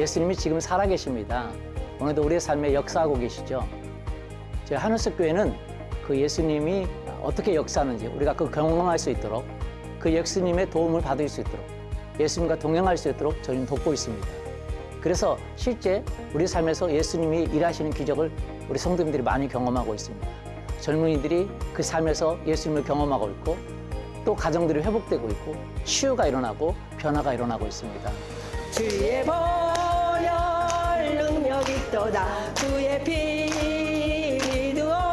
예수님이 지금 살아계십니다. 오늘도 우리의 삶에 역사하고 계시죠. 저희 하늘숲 교회는 그 예수님이 어떻게 역사하는지 우리가 그 경험할 수 있도록, 그 예수님의 도움을 받을 수 있도록, 예수님과 동행할 수 있도록 저희는 돕고 있습니다. 그래서 실제 우리 삶에서 예수님이 일하시는 기적을 우리 성도님들이 많이 경험하고 있습니다. 젊은이들이 그 삶에서 예수님을 경험하고 있고, 또 가정들이 회복되고 있고, 치유가 일어나고 변화가 일어나고 있습니다. 주의 보혈 능력이 있도다. 주의 피 믿으오.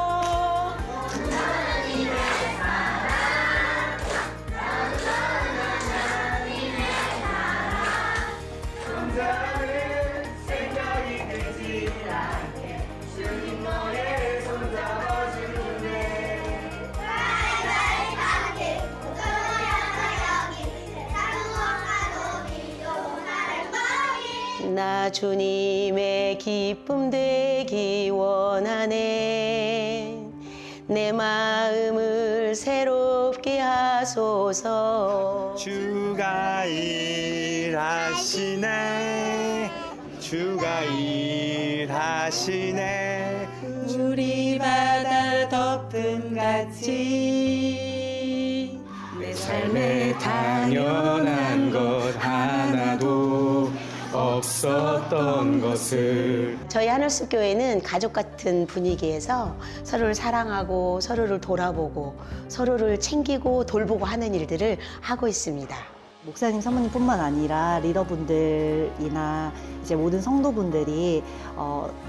나 주님의 기쁨 되기 원하네. 내 마음을 새롭게 하소서. 주가 일하시네. 주가 일하시네. 우리 바다 덮음 같이 내 삶에 당연한 것 하나도 없었던 것을. 저희 하늘숲 교회는 가족 같은 분위기에서 서로를 사랑하고 서로를 돌아보고 서로를 챙기고 돌보고 하는 일들을 하고 있습니다. 목사님, 사모님뿐만 아니라 리더분들이나 이제 모든 성도분들이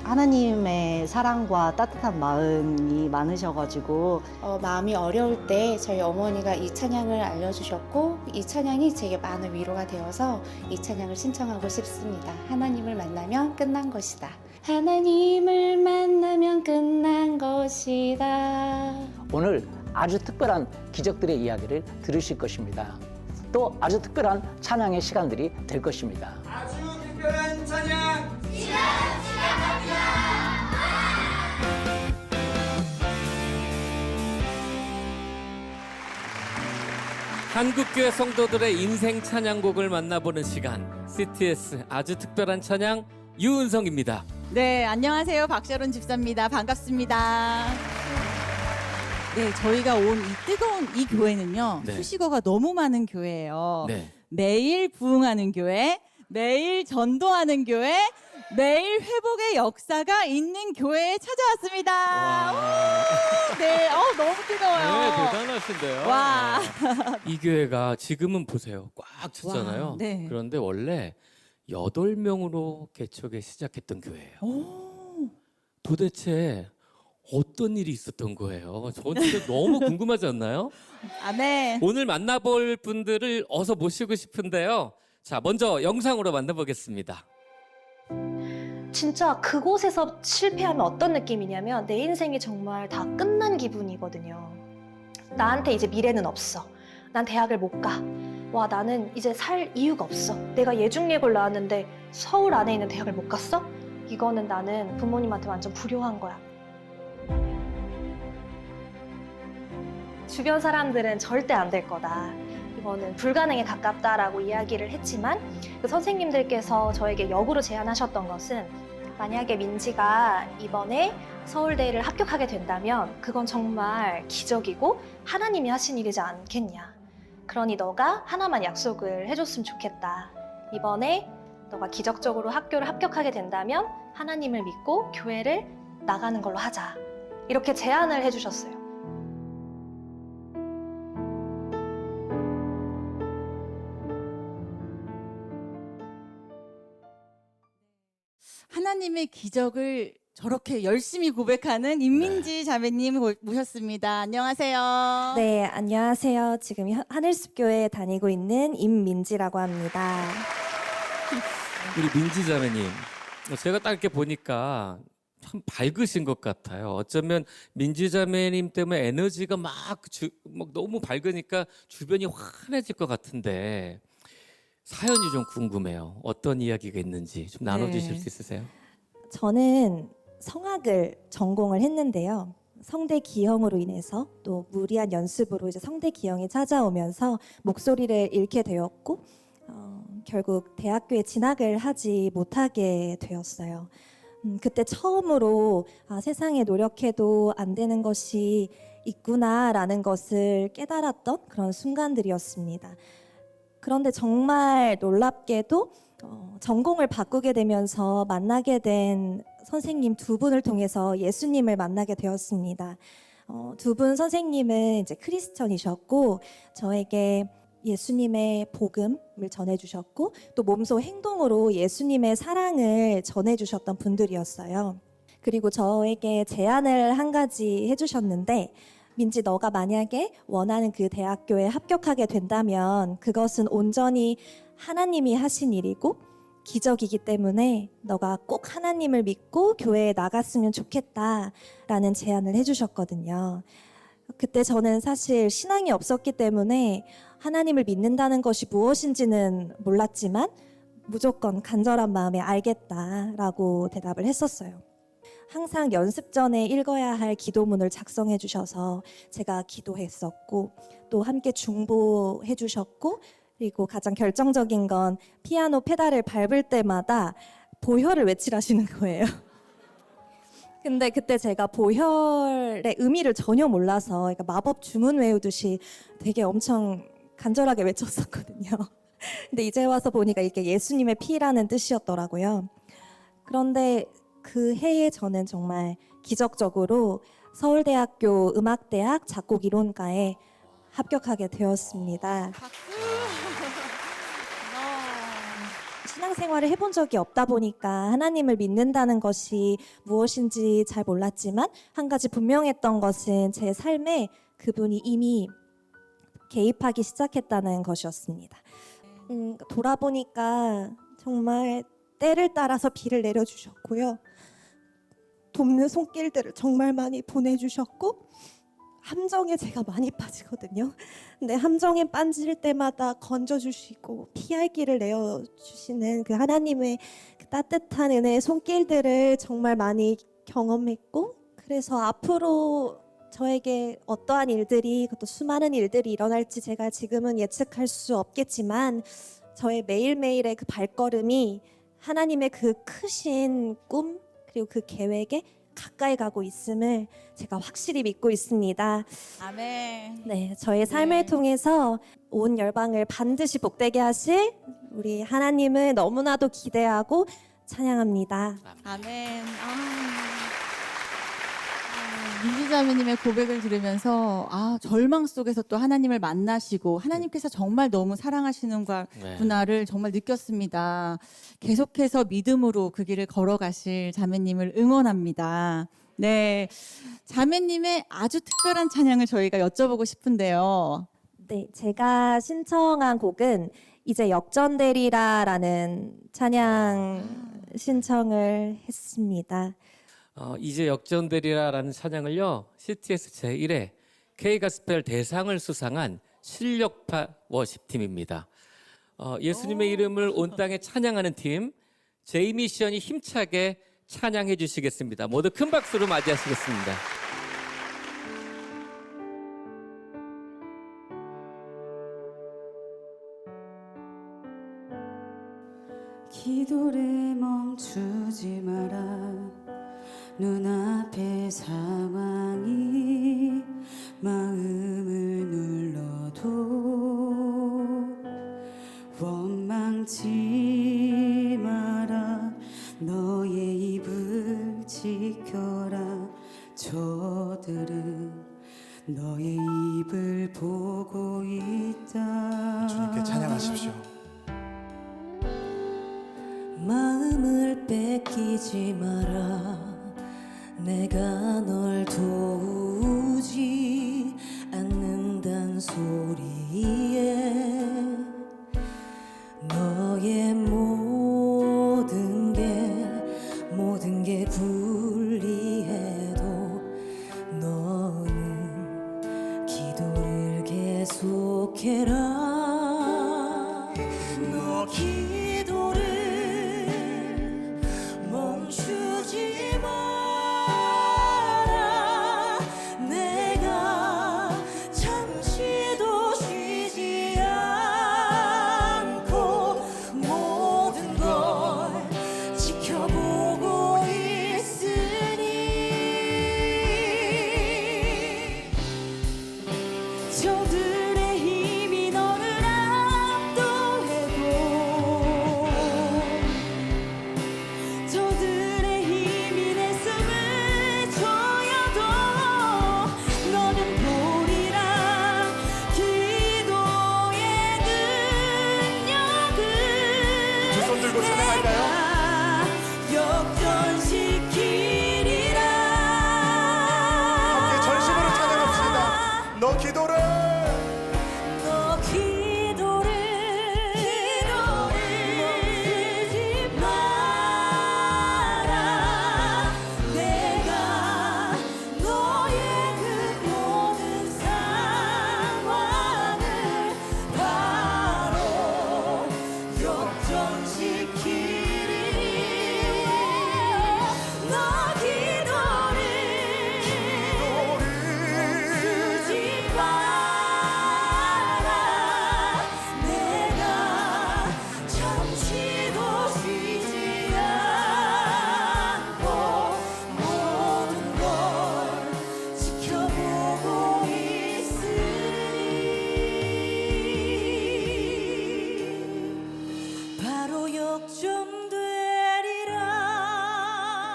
하나님의 사랑과 따뜻한 마음이 많으셔가지고 마음이 어려울 때 저희 어머니가 이 찬양을 알려주셨고 이 찬양이 제게 많은 위로가 되어서 이 찬양을 신청하고 싶습니다. 하나님을 만나면 끝난 것이다. 하나님을 만나면 끝난 것이다. 오늘 아주 특별한 기적들의 이야기를 들으실 것입니다. 또 아주 특별한 찬양의 시간들이 될 것입니다. 아주 특별한 찬양. 한국교회 성도들의 인생 찬양곡을 만나보는 시간, CTS 아주 특별한 찬양 유은성입니다. 네, 안녕하세요. 박sharon 집사입니다. 반갑습니다. 네, 저희가 온 이 뜨거운 이 교회는요, 네. 수식어가 너무 많은 교회예요. 네. 매일 부흥하는 교회, 매일 전도하는 교회, 매일 회복의 역사가 있는 교회에 찾아왔습니다. 와. 네, 너무 뜨거워요. 네, 대단하신데요. 와. 이 교회가 지금은 보세요. 꽉 찼잖아요. 와, 네. 그런데 원래 8명으로 개척에 시작했던 교회예요. 도대체 어떤 일이 있었던 거예요? 저는 진짜 너무 궁금하지 않나요? 아멘. 오늘 만나볼 분들을 어서 모시고 싶은데요. 자, 먼저 영상으로 만나보겠습니다. 진짜 그곳에서 실패하면 어떤 느낌이냐면 내 인생이 정말 다 끝난 기분이거든요. 나한테 이제 미래는 없어. 난 대학을 못 가. 와, 나는 이제 살 이유가 없어. 내가 예중예고를 나왔는데 서울 안에 있는 대학을 못 갔어? 이거는 나는 부모님한테 완전 불효한 거야. 주변 사람들은 절대 안 될 거다. 이거는 불가능에 가깝다라고 이야기를 했지만 그 선생님들께서 저에게 역으로 제안하셨던 것은 만약에 민지가 이번에 서울대를 합격하게 된다면 그건 정말 기적이고 하나님이 하신 일이지 않겠냐. 그러니 너가 하나만 약속을 해줬으면 좋겠다. 이번에 너가 기적적으로 학교를 합격하게 된다면 하나님을 믿고 교회를 나가는 걸로 하자. 이렇게 제안을 해주셨어요. 하나님의 기적을 저렇게 열심히 고백하는 임민지 자매님 모셨습니다. 안녕하세요. 네, 안녕하세요. 지금 하늘숲교회에 다니고 있는 임민지라고 합니다. 우리 민지 자매님, 제가 딱 이렇게 보니까 참 밝으신 것 같아요. 어쩌면 민지 자매님 때문에 에너지가 막 너무 밝으니까 주변이 환해질 것 같은데 사연이 좀 궁금해요. 어떤 이야기가 있는지 좀 나눠주실 수 있으세요? 저는 성악을 전공을 했는데요. 성대 기형으로 인해서 또 무리한 연습으로 이제 성대 기형이 찾아오면서 목소리를 잃게 되었고 결국 대학교에 진학을 하지 못하게 되었어요. 그때 처음으로 세상에 노력해도 안 되는 것이 있구나라는 것을 깨달았던 그런 순간들이었습니다. 그런데 정말 놀랍게도 전공을 바꾸게 되면서 만나게 된 선생님 두 분을 통해서 예수님을 만나게 되었습니다. 두 분 선생님은 이제 크리스천이셨고 저에게 예수님의 복음을 전해주셨고 또 몸소 행동으로 예수님의 사랑을 전해주셨던 분들이었어요. 그리고 저에게 제안을 한 가지 해주셨는데 민지 너가 만약에 원하는 그 대학교에 합격하게 된다면 그것은 온전히 하나님이 하신 일이고 기적이기 때문에 너가 꼭 하나님을 믿고 교회에 나갔으면 좋겠다라는 제안을 해주셨거든요. 그때 저는 사실 신앙이 없었기 때문에 하나님을 믿는다는 것이 무엇인지는 몰랐지만 무조건 간절한 마음에 알겠다라고 대답을 했었어요. 항상 연습 전에 읽어야 할 기도문을 작성해 주셔서 제가 기도했었고 또 함께 중보해 주셨고 그리고 가장 결정적인 건 피아노 페달을 밟을 때마다 보혈을 외치라시는 거예요. 근데 그때 제가 보혈의 의미를 전혀 몰라서 그러니까 마법 주문 외우듯이 되게 엄청 간절하게 외쳤었거든요. 근데 이제 와서 보니까 이게 예수님의 피라는 뜻이었더라고요. 그런데 그 해에 저는 정말 기적적으로 서울대학교 음악대학 작곡이론과에 합격하게 되었습니다. 신앙생활을 해본 적이 없다 보니까 하나님을 믿는다는 것이 무엇인지 잘 몰랐지만 한 가지 분명했던 것은 제 삶에 그분이 이미 개입하기 시작했다는 것이었습니다. 돌아보니까 정말 때를 따라서 비를 내려주셨고요. 돕는 손길들을 정말 많이 보내주셨고 함정에 제가 많이 빠지거든요. 근데 함정에 빠질 때마다 건져주시고 피할 길을 내어주시는 그 하나님의 그 따뜻한 은혜의 손길들을 정말 많이 경험했고 그래서 앞으로 저에게 어떠한 일들이 그것도 수많은 일들이 일어날지 제가 지금은 예측할 수 없겠지만 저의 매일매일의 그 발걸음이 하나님의 그 크신 꿈 그리고 그 계획에 가까이 가고 있음을 제가 확실히 믿고 있습니다. 아멘. 네, 저의 삶을 통해서 온 열방을 반드시 복되게 하실 우리 하나님을 너무나도 기대하고 찬양합니다. 아멘. 민지자매님의 고백을 들으면서 절망 속에서 또 하나님을 만나시고 하나님께서 정말 너무 사랑하시는 구나를 정말 느꼈습니다. 계속해서 믿음으로 그 길을 걸어가실 자매님을 응원합니다. 네, 자매님의 아주 특별한 찬양을 저희가 여쭤보고 싶은데요. 네, 제가 신청한 곡은 이제 역전되리라라는 찬양 신청을 했습니다. 이제 역전되리라라는 찬양을요. CTS 제1회 K가스펠 대상을 수상한 실력파 워십팀입니다. 예수님의 이름을 온 땅에 찬양하는 팀 제이미션이 힘차게 찬양해 주시겠습니다. 모두 큰 박수로 맞이하시겠습니다. 기도를 멈추지 마라. 눈앞의 상황이 마음을 눌러도 원망치 마라. 너의 입을 지켜라. 저들은 너의 입을 보고 있다. 주님께 찬양하십시오. 마음을 뺏기지 마라. 내가 널 도우지 않는단 소리에 너의 모든 게 불리해도 너는 기도를 계속해라. 너 기도를 멈추지 마. 내가 잠시도 쉬지 않아.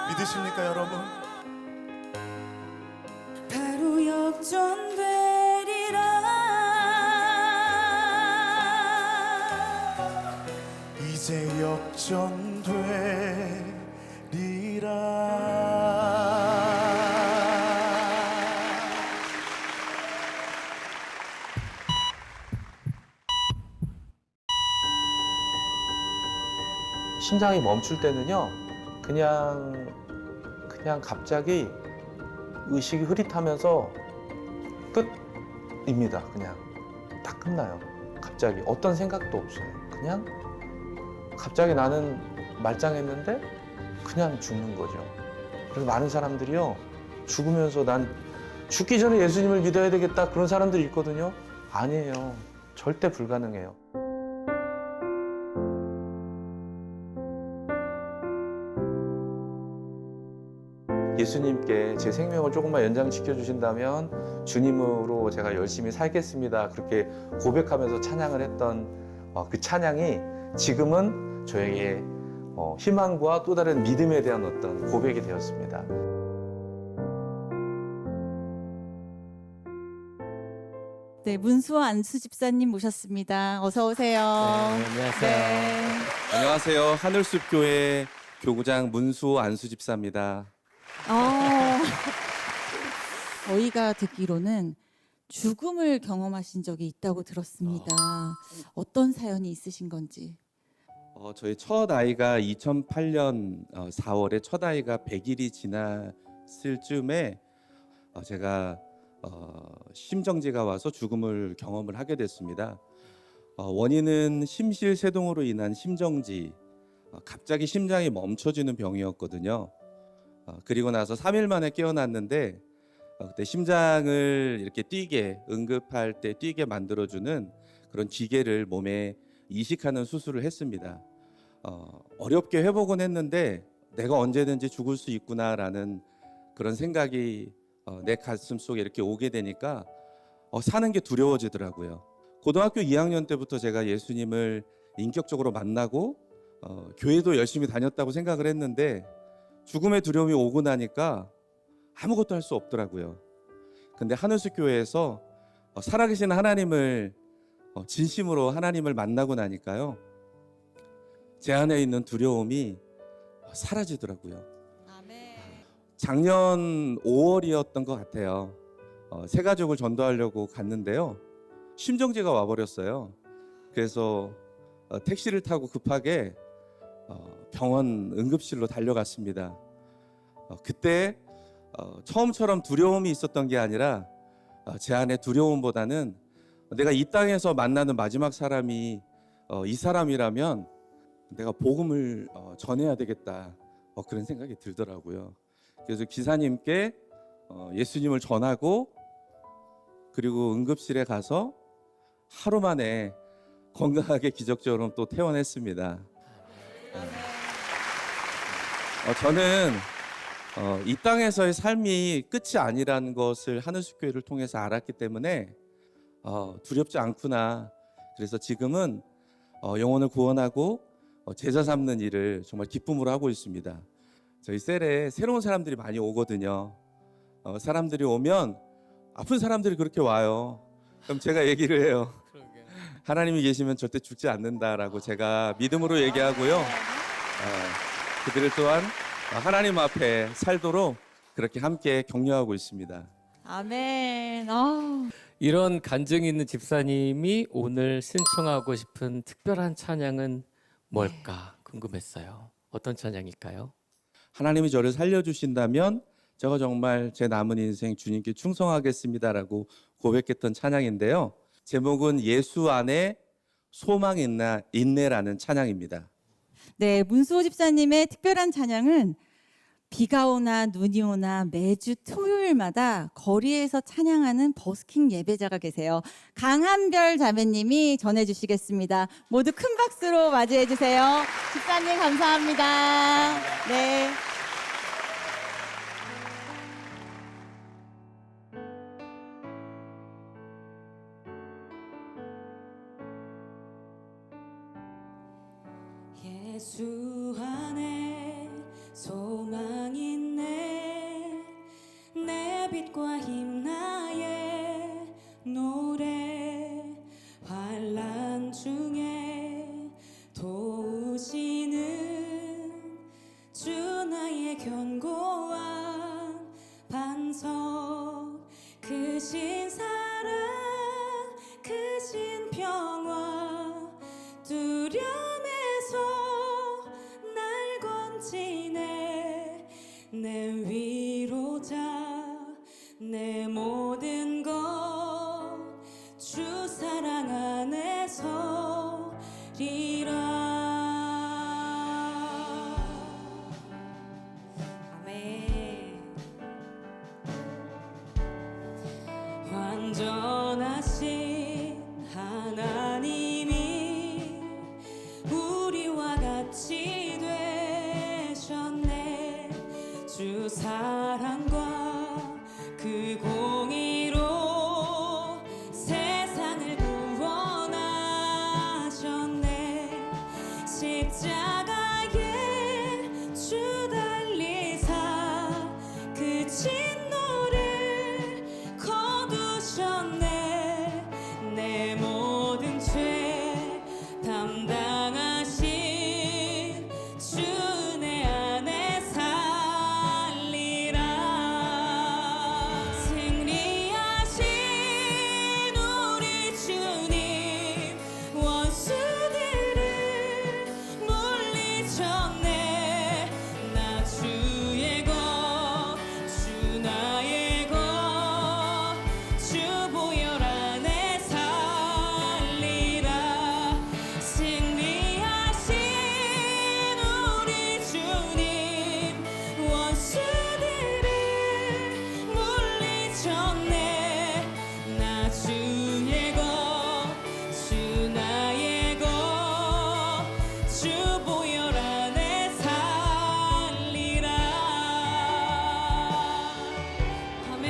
믿으십니까 여러분? 바로 역전되리라. 이제 역전되리라. 심장이 멈출 때는요, 그냥 갑자기 의식이 흐릿하면서 끝입니다. 그냥 다 끝나요. 갑자기 어떤 생각도 없어요. 그냥 갑자기 나는 말짱했는데 그냥 죽는 거죠. 그래서 많은 사람들이요, 죽으면서 난 죽기 전에 예수님을 믿어야 되겠다, 그런 사람들이 있거든요. 아니에요. 절대 불가능해요. 예수님께 제 생명을 조금만 연장시켜 주신다면 주님으로 제가 열심히 살겠습니다, 그렇게 고백하면서 찬양을 했던 그 찬양이 지금은 저에게 희망과 또 다른 믿음에 대한 어떤 고백이 되었습니다. 네, 문수호 안수 집사님 모셨습니다. 어서 오세요. 안녕하세요. 네. 안녕하세요. 하늘숲 교회 교구장 문수호 안수 집사입니다. 저희가 듣기로는 죽음을 경험하신 적이 있다고 들었습니다. 어떤 사연이 있으신 건지. 저희 첫 아이가 2008년 4월에 첫 아이가 100일이 지났을 즈음에 제가 심정지가 와서 죽음을 경험을 하게 됐습니다. 원인은 심실세동으로 인한 심정지, 갑자기 심장이 멈춰지는 병이었거든요. 그리고 나서 3일 만에 깨어났는데 그때 심장을 이렇게 뛰게, 응급할 때 뛰게 만들어주는 그런 기계를 몸에 이식하는 수술을 했습니다. 어렵게 회복은 했는데 내가 언제든지 죽을 수 있구나라는 그런 생각이 내 가슴 속에 이렇게 오게 되니까 사는 게 두려워지더라고요. 고등학교 2학년 때부터 제가 예수님을 인격적으로 만나고 교회도 열심히 다녔다고 생각을 했는데 죽음의 두려움이 오고 나니까 아무것도 할 수 없더라고요. 근데 하늘숲 교회에서 살아계신 하나님을 진심으로 하나님을 만나고 나니까요, 제 안에 있는 두려움이 사라지더라고요. 작년 5월이었던 것 같아요. 새 가족을 전도하려고 갔는데요, 심정지가 와버렸어요. 그래서 택시를 타고 급하게 병원 응급실로 달려갔습니다. 그때 처음처럼 두려움이 있었던 게 아니라 제 안에 두려움보다는 내가 이 땅에서 만나는 마지막 사람이 이 사람이라면 내가 복음을 전해야 되겠다, 그런 생각이 들더라고요. 그래서 기사님께 예수님을 전하고 그리고 응급실에 가서 하루 만에 건강하게 기적적으로 또 퇴원했습니다. 저는 이 땅에서의 삶이 끝이 아니라는 것을 하늘숲 교회를 통해서 알았기 때문에 두렵지 않구나. 그래서 지금은 영혼을 구원하고 제자 삼는 일을 정말 기쁨으로 하고 있습니다. 저희 셀에 새로운 사람들이 많이 오거든요. 사람들이 오면 아픈 사람들이 그렇게 와요. 그럼 제가 얘기를 해요. 하나님이 계시면 절대 죽지 않는다라고 제가 믿음으로 얘기하고요. 그들을 또한 하나님 앞에 살도록 그렇게 함께 격려하고 있습니다. 아멘. 이런 간증이 있는 집사님이 오늘 신청하고 싶은 특별한 찬양은 뭘까 궁금했어요. 어떤 찬양일까요? 하나님이 저를 살려주신다면 제가 정말 제 남은 인생 주님께 충성하겠습니다라고 고백했던 찬양인데요. 제목은 예수 안에 소망 있네라는 찬양입니다. 네, 문수호 집사님의 특별한 찬양은 비가 오나 눈이 오나 매주 토요일마다 거리에서 찬양하는 버스킹 예배자가 계세요. 강한별 자매님이 전해주시겠습니다. 모두 큰 박수로 맞이해 주세요. 집사님 감사합니다. 네. 예수 안에 소망이 빛과 힘 나의 노래 환란 중에 도우시는 주 나의 견고한 반석 크신 사랑 크신 평화 두려움에서 날 건지네 내 위로자 내 모든 것 주 사랑 안에서리라. 아멘. 완전하신 하나님이 우리와 같이 되셨네. 주 사랑과 그 공의로 세상을 구원하셨네. 십자가에 주 달리사 그 진노를 거두셨네. 내 모든 죄 담당하신 주 은혜 안에 살리라. 승리하신 우리 주님 원수들을 물리쳤네. 나 주의 것 주 나의 것 주 보혈 안에 살리라. 승리하신 우리 주님 원수들을 물리쳤네. 나 주의 것 주 나의 것 주 보혈 안에 살리라. 아멘.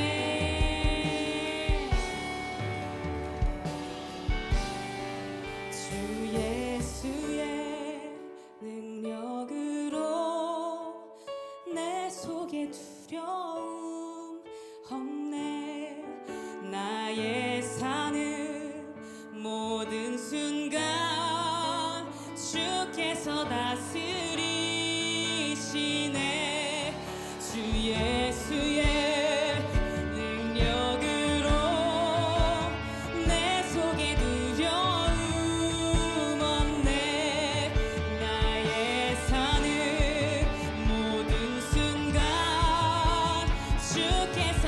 주 예수의 능력으로 내 속에 두려움 없네. 나의 사는 모든 순간 주께서 다스리시네. 주 예수의 능력으로 내 속에 두려움 없네. 나의 사는 모든 순간 주께서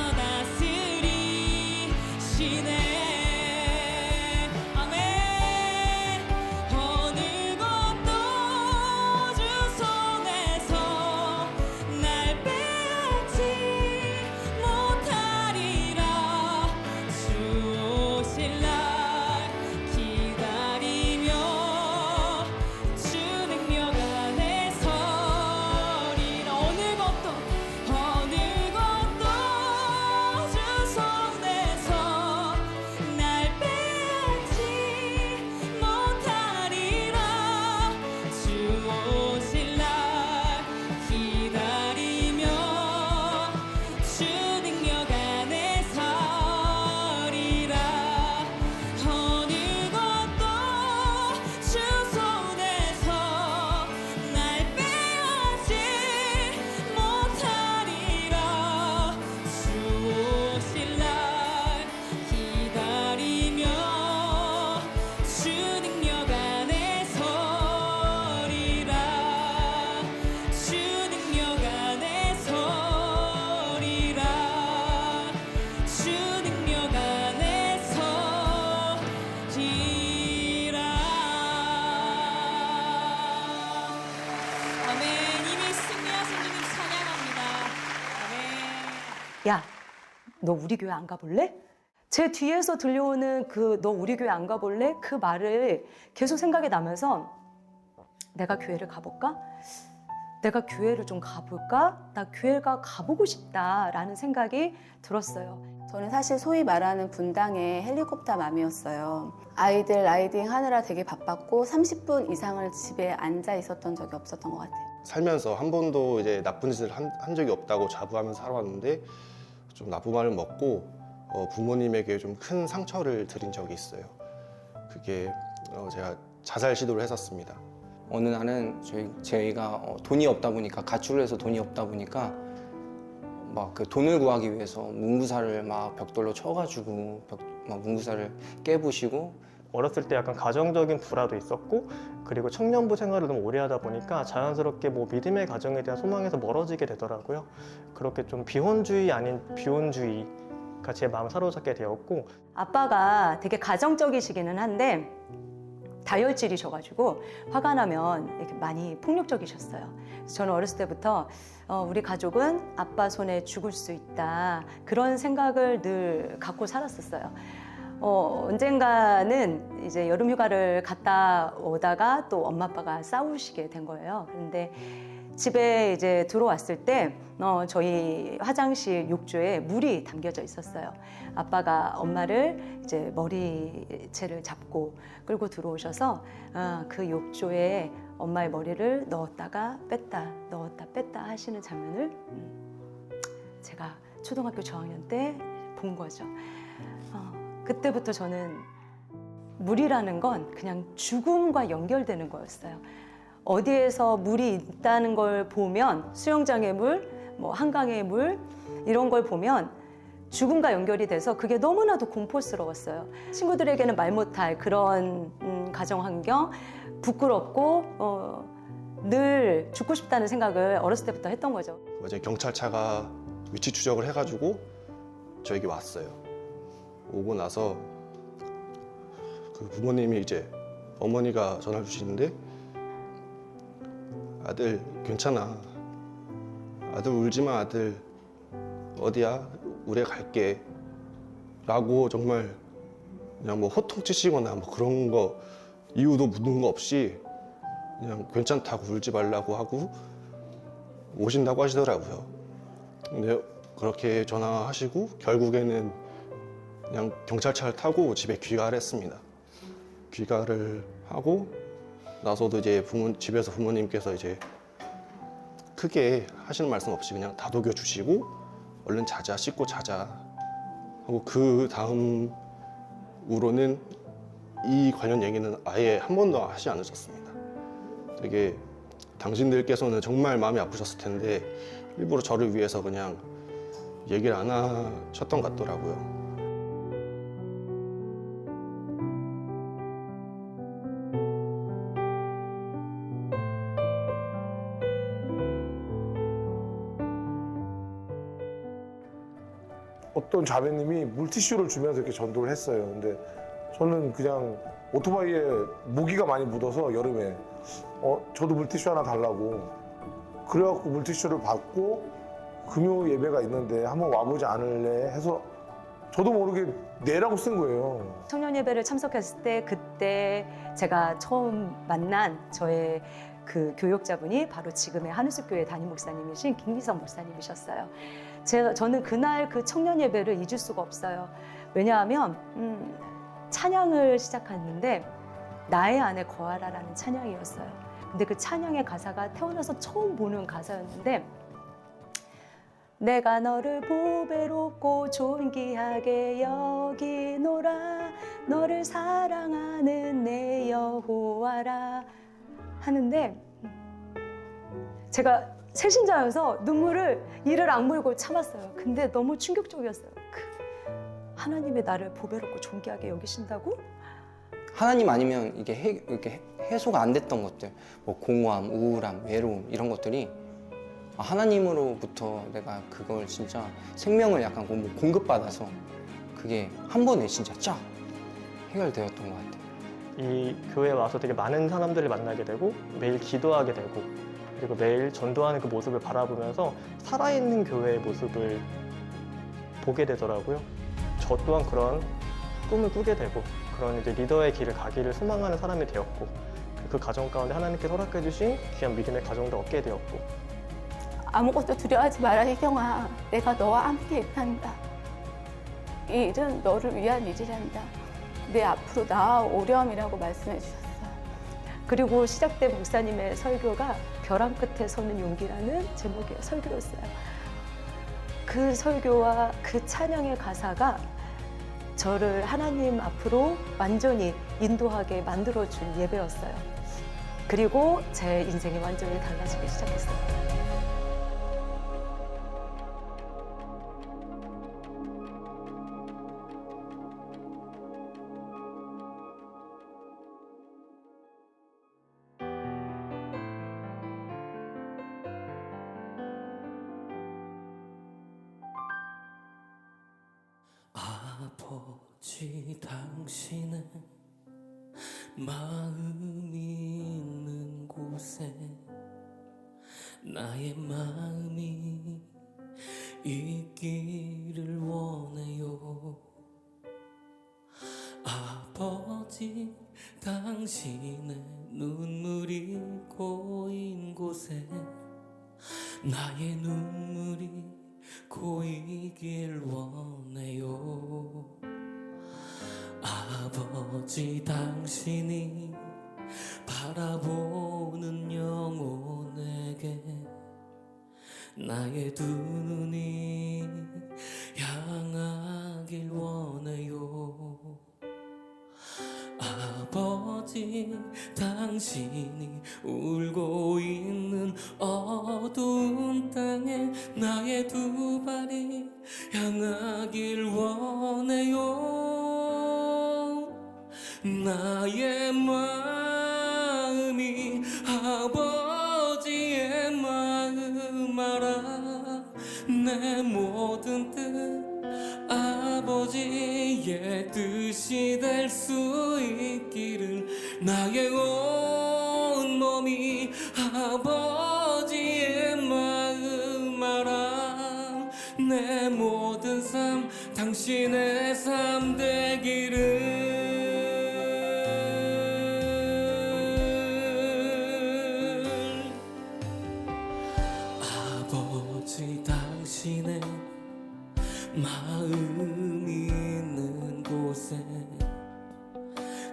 다스리시네. 아멘. 어느 것도 주 손에서 날 빼앗지 못하리라. 주 오실 날 기다리며 주 능력 안에 서리라. 어느 것도 주 손에서 날 빼앗지 못하리라. 주 오실 날 기다리며 주 능력 안에 서리라. 어느 것도 주 손에서 날 빼앗지 못하리라. 주 오실 날 기다리며 주 능력 안에 서리라. 주 능력 안에 서리라. 주 능력 안에 서리라. 아멘. 이미 승리하신 주님 찬양합니다. 아멘. 야, 너 우리 교회 안 가볼래? 제 뒤에서 들려오는 그 너 우리 교회 안 가볼래? 그 말을 계속 생각이 나면서 내가 교회를 가볼까? 내가 교회를 좀 가볼까? 나 교회가 가보고 싶다라는 생각이 들었어요. 저는 사실 소위 말하는 분당의 헬리콥터 맘이었어요. 아이들 라이딩 하느라 되게 바빴고 30분 이상을 집에 앉아 있었던 적이 없었던 것 같아요. 살면서 한 번도 이제 나쁜 짓을 한 적이 없다고 자부하면서 살아왔는데 좀 나쁜 말을 먹고 부모님에게 좀 큰 상처를 드린 적이 있어요. 그게 제가 자살 시도를 했었습니다. 어느 날은 저희가 돈이 없다 보니까, 가출을 해서 돈이 없다 보니까 막 그 돈을 구하기 위해서 문구사를 막 벽돌로 쳐가지고 막 문구사를 깨부시고. 어렸을 때 약간 가정적인 불화도 있었고, 그리고 청년부 생활을 너무 오래 하다 보니까 자연스럽게 뭐 믿음의 가정에 대한 소망에서 멀어지게 되더라고요. 그렇게 좀 비혼주의 아닌 비혼주의가 제 마음을 사로잡게 되었고. 아빠가 되게 가정적이시기는 한데 다혈질이셔가지고 화가 나면 이렇게 많이 폭력적이셨어요. 그래서 저는 어렸을 때부터 우리 가족은 아빠 손에 죽을 수 있다, 그런 생각을 늘 갖고 살았었어요. 언젠가는 이제 여름 휴가를 갔다 오다가 또 엄마 아빠가 싸우시게 된 거예요. 그런데 집에 이제 들어왔을 때 저희 화장실 욕조에 물이 담겨져 있었어요. 아빠가 엄마를 이제 머리채를 잡고 끌고 들어오셔서 그 욕조에 엄마의 머리를 넣었다가 뺐다, 넣었다 뺐다 하시는 장면을 제가 초등학교 저학년 때 본 거죠. 그때부터 저는 물이라는 건 그냥 죽음과 연결되는 거였어요. 어디에서 물이 있다는 걸 보면, 수영장의 물, 뭐 한강의 물, 이런 걸 보면 죽음과 연결이 돼서 그게 너무나도 공포스러웠어요. 친구들에게는 말 못할 그런 가정 환경, 부끄럽고 늘 죽고 싶다는 생각을 어렸을 때부터 했던 거죠. 어제 경찰차가 위치 추적을 해가지고 저에게 왔어요. 오고 나서 그 부모님이 이제 어머니가 전화를 주시는데, 아들 괜찮아, 아들 울지 마, 아들 어디야, 우리 갈게 라고 정말 그냥 뭐 호통치시거나 뭐 그런 거 이유도 묻는 거 없이 그냥 괜찮다고 울지 말라고 하고 오신다고 하시더라고요. 근데 그렇게 전화하시고 결국에는 그냥 경찰차를 타고 집에 귀가를 했습니다. 귀가를 하고 나서도 이제 집에서 부모님께서 이제 크게 하시는 말씀 없이 그냥 다독여 주시고 얼른 자자, 씻고 자자 하고, 그 다음으로는 이 관련 얘기는 아예 한 번도 하지 않으셨습니다. 되게 당신들께서는 정말 마음이 아프셨을 텐데 일부러 저를 위해서 그냥 얘기를 안 하셨던 것 같더라고요. 어떤 자매님이 물티슈를 주면서 이렇게 전도를 했어요. 근데 저는 그냥 오토바이에 모기가 많이 묻어서 여름에 저도 물티슈 하나 달라고 그래갖고 물티슈를 받고 금요 예배가 있는데 한번 와보지 않을래 해서 저도 모르게 내라고 쓴 거예요. 청년 예배를 참석했을 때 그때 제가 처음 만난 저의 그 교역자분이 바로 지금의 한우숙교회 담임 목사님이신 김기성 목사님이셨어요. 저는 그날 그 청년 예배를 잊을 수가 없어요. 왜냐하면 찬양을 시작했는데 나의 안에 거하라라는 찬양이었어요. 근데 그 찬양의 가사가 태어나서 처음 보는 가사였는데, 내가 너를 보배롭고 존귀하게 여기노라, 너를 사랑하는 내 여호와라 하는데, 제가 새신자여서 눈물을 이를 악물고 참았어요. 근데 너무 충격적이었어요. 하나님의 나를 보배롭고 존귀하게 여기신다고? 하나님 아니면 이게 해소가 안 됐던 것들, 뭐 공허함, 우울함, 외로움, 이런 것들이 하나님으로부터 내가 그걸 진짜 생명을 약간 공급받아서 그게 한 번에 진짜 쫙 해결되었던 것 같아요. 이 교회에 와서 되게 많은 사람들을 만나게 되고 매일 기도하게 되고, 그리고 매일 전도하는 그 모습을 바라보면서 살아있는 교회의 모습을 보게 되더라고요. 저 또한 그런 꿈을 꾸게 되고, 그런 이제 리더의 길을 가기를 소망하는 사람이 되었고, 그 가정 가운데 하나님께서 허락해 주신 귀한 믿음의 가정도 얻게 되었고. 아무것도 두려워하지 마라 혜경아, 내가 너와 함께 있단다. 이 일은 너를 위한 일이란다. 내 앞으로 나아오렴이라고 말씀해 주셨어요. 그리고 시작된 목사님의 설교가 벼랑 끝에 서는 용기라는 제목의 설교였어요. 그 설교와 그 찬양의 가사가 저를 하나님 앞으로 완전히 인도하게 만들어준 예배였어요. 그리고 제 인생이 완전히 달라지기 시작했어요. 아버지 당신의 마음이 있는 곳에 나의 마음이 있기를 원해요. 아버지 당신의 눈물이 고인 곳에 나의 눈물이 고이길 원해요. 아버지 당신이 바라보는 영혼에게 나의 두 눈이 향하길 원해요. 아버지 당신이 울고 있는 어두운 땅에 나의 두 발이 향하길 원해요. 나의 마음이 아버지의 마음 알아. 내 모든 뜻 아버지의 뜻이 될 수 있기를 나의 온 몸이 아버지의 마음 알아. 내 모든 삶 당신의 삶 되기를. 아버지 당신의 마음이 있는 곳에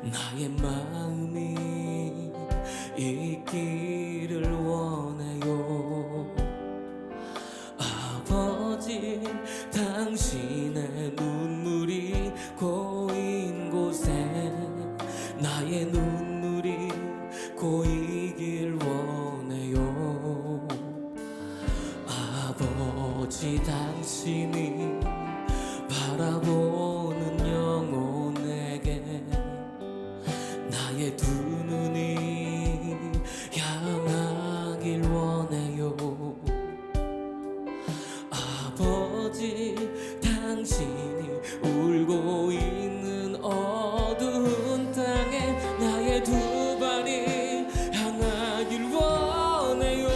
나의 마음이 있기를 원해요. 아버지 당신의 눈물이 고인 곳에 나의 눈물이 고이길 원해요. 아버지 당신이 바라보는 영혼에게 나의 두 눈이 향하길 원해요. 아버지 당신이 울고 있는 어두운 땅에 나의 두 발이 향하길 원해요.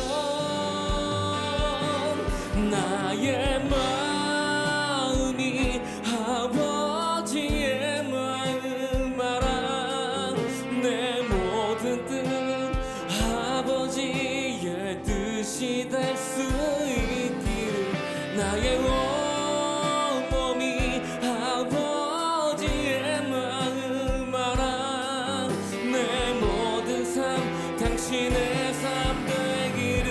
나의 마음이 아버지의 마음 알아. 내 모든 뜻 아버지의 뜻이 될 수 있기를 나의 온 몸이 아버지의 마음 알아. 내 모든 삶 당신의 삶 되기를.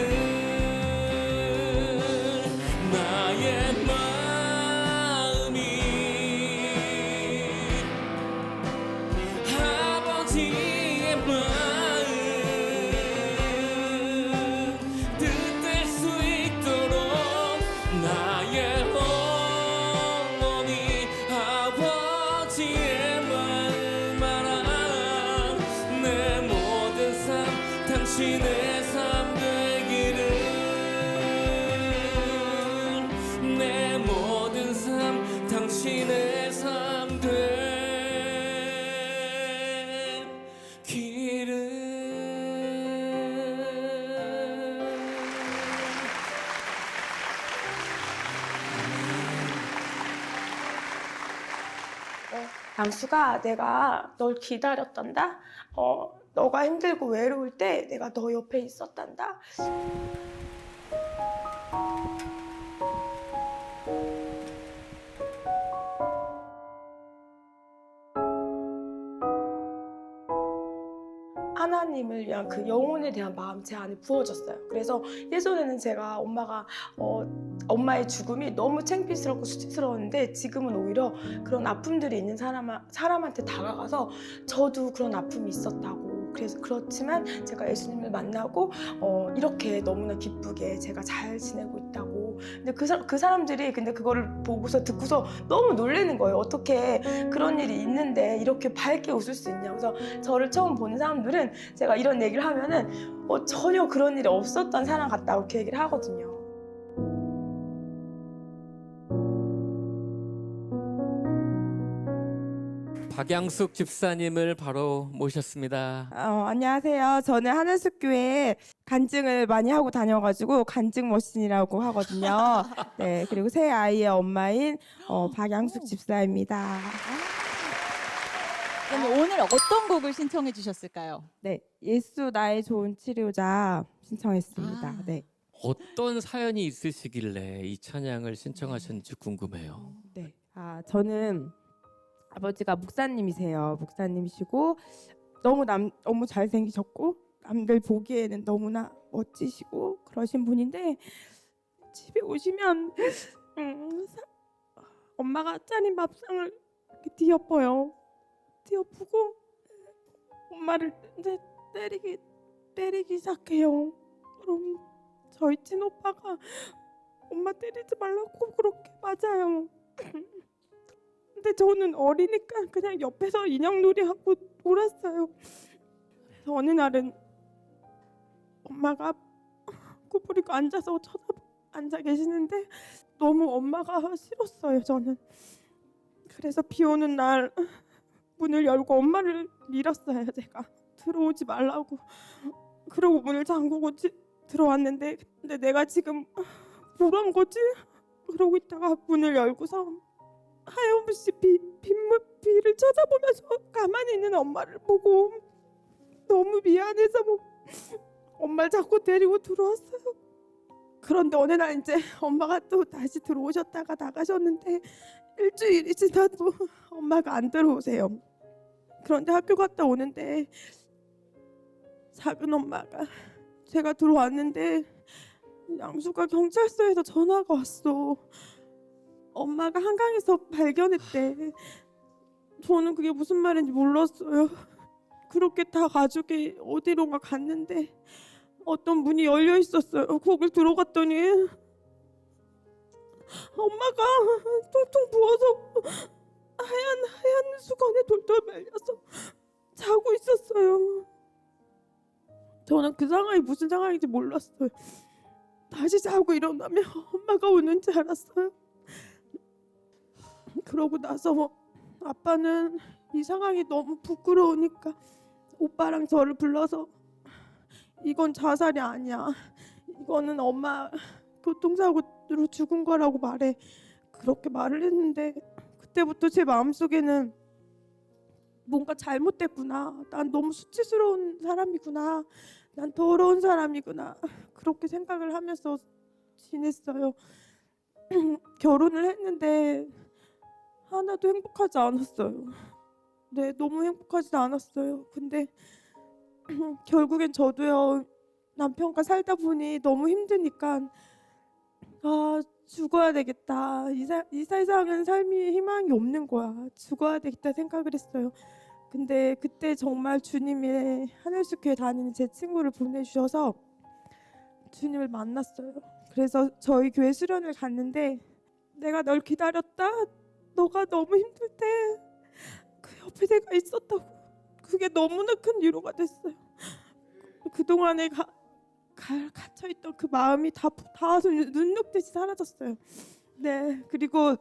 나의 마음이 아버지의 마음 뜻될 수 있도록 나의 온몸이 아버지의 마음 알아. 내 모든 삶 당신의 삶 되기를. 내 모든 삶 당신의 삶 되기를. 양수가 내가 널 기다렸단다. 너가 힘들고 외로울 때 내가 너 옆에 있었단다. 하나님을 위한 그 영혼에 대한 마음 제 안에 부어졌어요. 그래서 예전에는 제가 엄마의 죽음이 너무 창피스럽고 수치스러웠는데 지금은 오히려 그런 아픔들이 있는 사람한테 다가가서 저도 그런 아픔이 있었다고. 그래서 그렇지만 제가 예수님을 만나고 이렇게 너무나 기쁘게 제가 잘 지내고 있다고. 근데 그 사람들이 근데 그거를 보고서 듣고서 너무 놀라는 거예요. 어떻게 그런 일이 있는데 이렇게 밝게 웃을 수 있냐. 그래서 저를 처음 보는 사람들은 제가 이런 얘기를 하면은 전혀 그런 일이 없었던 사람 같다고 이렇게 얘기를 하거든요. 박양숙 집사님을 바로 모셨습니다. 안녕하세요. 저는 하늘숲교회 간증을 많이 하고 다녀가지고 간증 머신이라고 하거든요. 네, 그리고 새 아이의 엄마인 박양숙 집사입니다. 그럼 오늘 어떤 곡을 신청해 주셨을까요? 네, 예수 나의 좋은 치료자 신청했습니다. 네. 어떤 사연이 있으시길래 이 찬양을 신청하셨는지 궁금해요. 네, 저는 아버지가 목사님이세요. 목사님이시고 너무 잘생기셨고 남들 보기에는 너무나 멋지시고 그러신 분인데 집에 오시면 엄마가 차린 밥상을 이렇게 뒤엎어요. 뒤엎고 엄마를 이제 때리기 시작해요. 그럼 저희 친오빠가 엄마 때리지 말라고 그렇게 맞아요. 근데 저는 어리니까 그냥 옆에서 인형놀이하고 놀았어요. 그래서 어느 날은 엄마가 구부리고 앉아 계시는데 너무 엄마가 싫었어요, 저는. 그래서 비 오는 날 문을 열고 엄마를 밀었어요, 제가. 들어오지 말라고. 그러고 문을 잠그고 들어왔는데 근데 내가 지금 뭐란 거지? 그러고 있다가 문을 열고서 하염없이 비를 쳐다보면서 가만히 있는 엄마를 보고 너무 미안해서 엄마를 자꾸 데리고 들어왔어요. 그런데 어느 날 이제 엄마가 또 다시 들어오셨다가 나가셨는데 일주일이 지나도 엄마가 안 들어오세요. 그런데 학교 갔다 오는데 작은 엄마가 제가 들어왔는데 양수가 경찰서에서 전화가 왔어. 엄마가 한강에서 발견했대. 저는 그게 무슨 말인지 몰랐어요. 그렇게 다 가족이 어디론가 갔는데 어떤 문이 열려 있었어요. 거길 들어갔더니 엄마가 퉁퉁 부어서 하얀 수건에 돌돌 말려서 자고 있었어요. 저는 그 상황이 무슨 상황인지 몰랐어요. 다시 자고 일어나면 엄마가 오는 줄 알았어요. 그러고 나서 아빠는 이 상황이 너무 부끄러우니까 오빠랑 저를 불러서 이건 자살이 아니야. 이거는 엄마 교통사고로 죽은 거라고 말해. 그렇게 말을 했는데 그때부터 제 마음속에는 뭔가 잘못됐구나. 난 너무 수치스러운 사람이구나. 난 더러운 사람이구나. 그렇게 생각을 하면서 지냈어요. 결혼을 했는데 하나도 행복하지 않았어요. 네, 너무 행복하지 않았어요. 근데 결국엔 저도요, 남편과 살다 보니 너무 힘드니까 죽어야 되겠다. 이 세상은 삶이 희망이 없는 거야. 죽어야 되겠다 생각을 했어요. 근데 그때 정말 주님이 하늘숲교회 다니는 제 친구를 보내주셔서 주님을 만났어요. 그래서 저희 교회 수련을 갔는데 내가 널 기다렸다. 너가 너무 힘들 때 그 옆에 내가 있었다고. 그게 너무나 큰 위로가 됐어요. 그동안에 갇혀있던 그 마음이 다 눈녹듯이 사라졌어요. 네, 그리고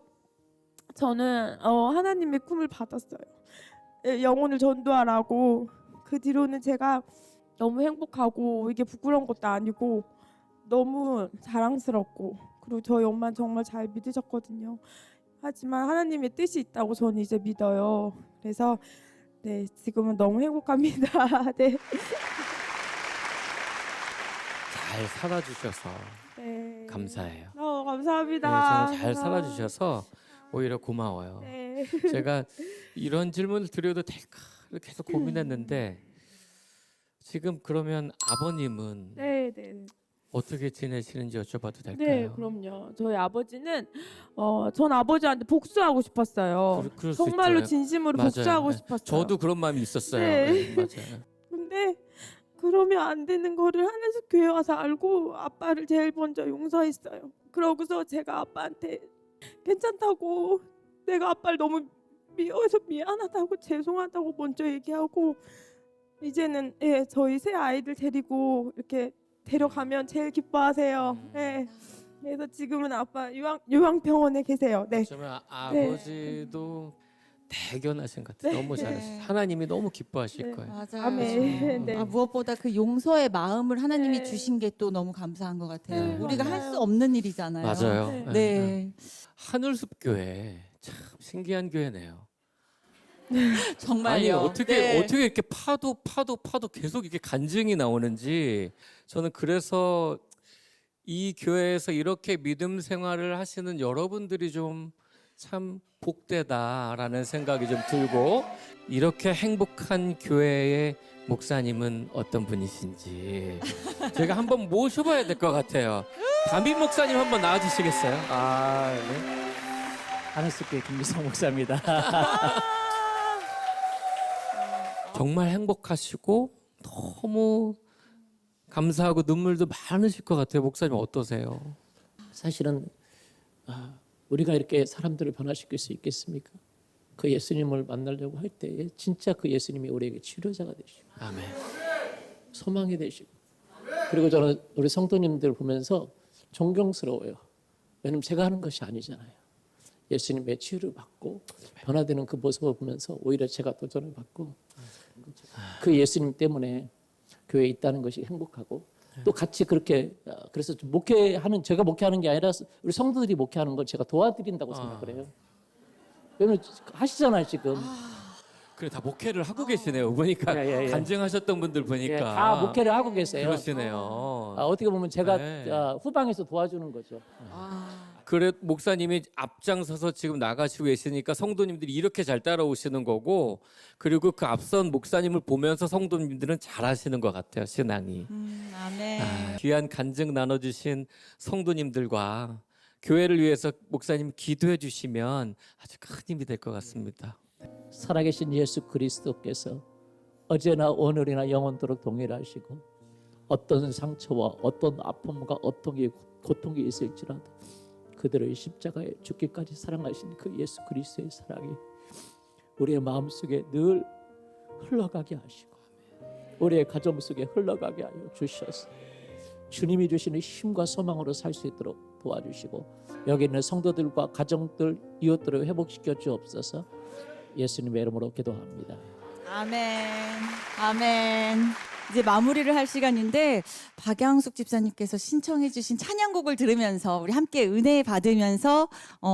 저는 하나님의 꿈을 받았어요. 영혼을 전도하라고. 그 뒤로는 제가 너무 행복하고 이게 부끄러운 것도 아니고 너무 자랑스럽고, 그리고 저희 엄마는 정말 잘 믿으셨거든요. 하지만 하나님의 뜻이 있다고 저는 이제 믿어요. 그래서 네, 지금은 너무 행복합니다. 네. 잘 살아주셔서 네. 감사해요. 감사합니다. 네, 정말 잘 살아주셔서 오히려 고마워요. 네. 제가 이런 질문을 드려도 될까 계속 고민했는데 지금 그러면 아버님은 네, 네. 어떻게 지내시는지 여쭤봐도 될까요? 네, 그럼요. 저희 아버지는 전 아버지한테 복수하고 싶었어요. 그럴 수 정말로 있죠. 진심으로 맞아요. 복수하고 네. 싶었어요. 저도 그런 마음이 있었어요. 네. 네, 맞아요. 근데 그러면 안 되는 거를 하늘숲 교회 와서 알고 아빠를 제일 먼저 용서했어요. 그러고서 제가 아빠한테 괜찮다고, 내가 아빠를 너무 미워해서 미안하다고, 죄송하다고 먼저 얘기하고, 이제는 저희 새 아이들 데리고 이렇게 데려가면 제일 기뻐하세요. 네. 그래서 지금은 아빠 요양병원에 계세요. 네. 그러면 아버지도 대견하신 것 같아요. 너무 잘하셨어요. 하나님이 너무 기뻐하실 거예요. 맞아요. 아멘. 네. 무엇보다 그 용서의 마음을 하나님이 네. 주신 게 또 너무 감사한 것 같아요. 네. 우리가 할 맞아요. 수 없는 일이잖아요. 맞아요. 네. 네. 하늘숲 교회 참 신기한 교회네요. 정말요. 아니 어떻게 네. 이렇게 파도 계속 이렇게 간증이 나오는지 저는 그래서 이 교회에서 이렇게 믿음 생활을 하시는 여러분들이 좀 참 복되다라는 생각이 좀 들고, 이렇게 행복한 교회의 목사님은 어떤 분이신지 제가 한번 모셔봐야 될 것 같아요. 담임 목사님 한번 나와주시겠어요? 아, 네. 하늘숲교회 김미성 목사입니다. 정말 행복하시고 너무 감사하고 눈물도 많으실 것 같아요. 목사님 어떠세요? 사실은 우리가 이렇게 사람들을 변화시킬 수 있겠습니까? 그 예수님을 만나려고 할 때에 진짜 그 예수님이 우리에게 치료자가 되시고 아멘. 소망이 되시고, 그리고 저는 우리 성도님들 보면서 존경스러워요. 왜냐면 제가 하는 것이 아니잖아요. 예수님의 치유를 받고 변화되는 그 모습을 보면서 오히려 제가 도전을 받고 그 예수님 때문에 교회에 있다는 것이 행복하고, 또 같이 그렇게 그래서 좀 제가 목회하는 게 아니라 우리 성도들이 목회하는 걸 제가 도와드린다고 생각을 해요. 왜냐면 하시잖아요 지금. 그래 다 목회를 하고 계시네요. 보니까 예. 간증하셨던 분들 보니까 다 목회를 하고 계세요. 그러시네요. 어떻게 보면 제가 네. 후방에서 도와주는 거죠. 그래 목사님이 앞장서서 지금 나가시고 계시니까 성도님들이 이렇게 잘 따라오시는 거고, 그리고 그 앞선 목사님을 보면서 성도님들은 잘하시는 것 같아요. 신앙이. 아멘. 귀한 간증 나눠주신 성도님들과 교회를 위해서 목사님 기도해 주시면 아주 큰 힘이 될 것 같습니다. 살아계신 예수 그리스도께서 어제나 오늘이나 영원토록 동일하시고, 어떤 상처와 어떤 아픔과 어떤 고통이 있을지라도 그들을 십자가에 죽기까지 사랑하신 그 예수 그리스도의 사랑이 우리의 마음속에 늘 흘러가게 하시고 우리의 가정 속에 흘러가게 하여 주셔서 주님이 주시는 힘과 소망으로 살 수 있도록 도와주시고, 여기 있는 성도들과 가정들, 이웃들을 회복시켜 주옵소서. 예수님의 이름으로 기도합니다. 아멘. 아멘. 이제 마무리를 할 시간인데 박양숙 집사님께서 신청해 주신 찬양곡을 들으면서 우리 함께 은혜 받으면서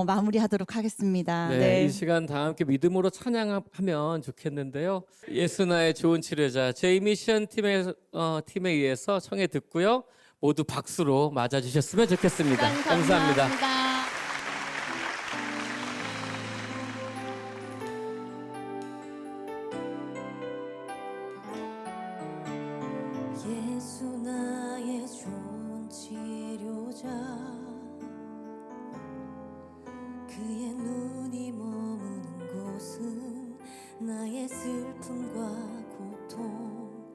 마무리하도록 하겠습니다. 네, 이 시간 다 함께 믿음으로 찬양하면 좋겠는데요. 예수나의 좋은 치료자 제이미션 팀에 의해서 청해 듣고요. 모두 박수로 맞아주셨으면 좋겠습니다. 감사합니다. 예수 나의 좋은 치료자, 그의 눈이 머무는 곳은 나의 슬픔과 고통,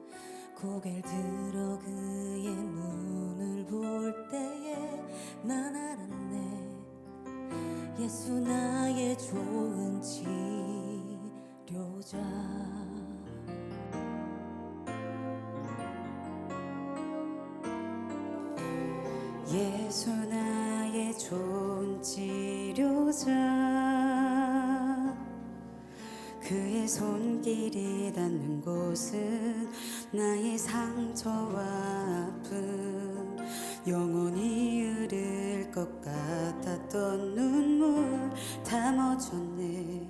고개를 들어 그의 눈을 볼 때에 난 알았네. 예수 나의 좋은 치료자. 예수 나의 좋은 치료자, 그의 손길이 닿는 곳은 나의 상처와 아픔, 영원히 흐를 것 같았던 눈물 다 멎었네.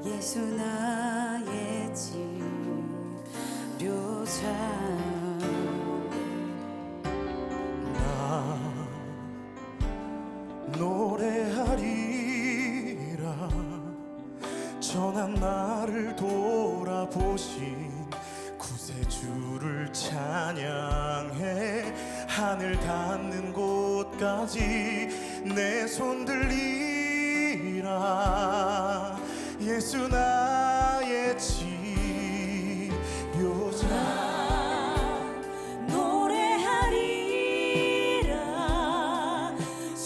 예수 나의 치료자. 노래하리라 전한 나를 돌아보신 구세주를 하늘 닿는 곳까지 내 손 들리라. 예수 나의 치료자. 노래하리라.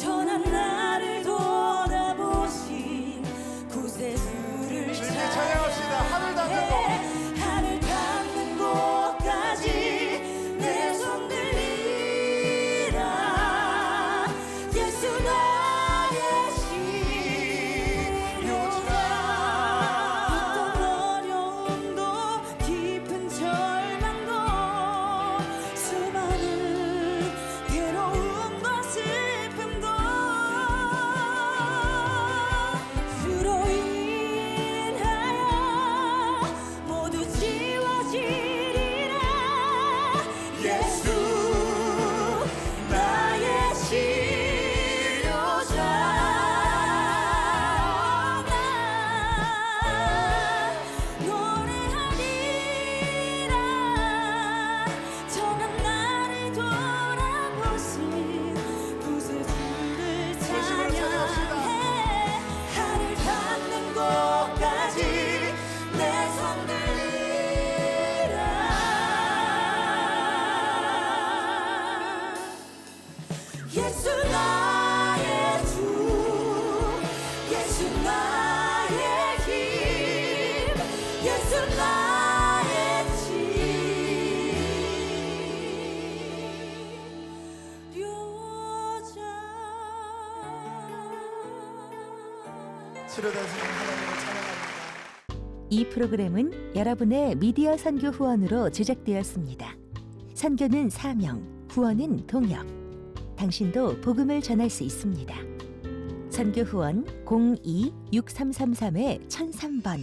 전한 나를 돌아보신 구세주를 찬양합시다. 하늘 닿는 곳. 하늘 닿는 곳까지 내 손 들리라. 예수 나의 치료자. 어떤 어려움도 깊은 절망도 수많은 괴로움과 슬픔도 주로 인하여 모두 지워지리라. 예수 나의 치료자. 노래하리라. 전한 나를 돌아보신 구세주를 찬양해. 하늘 닿는 곳까지 내 손 들리라. 예수 나의 주, 예수 나의 힘, 예수 나의 치료되시는 하나님을 찬양합니다. 이 프로그램은 여러분의 미디어 선교 후원으로 제작되었습니다. 선교는 사명, 후원은 동역. 당신도 복음을 전할 수 있습니다. 선교 후원 02-6333-1003번.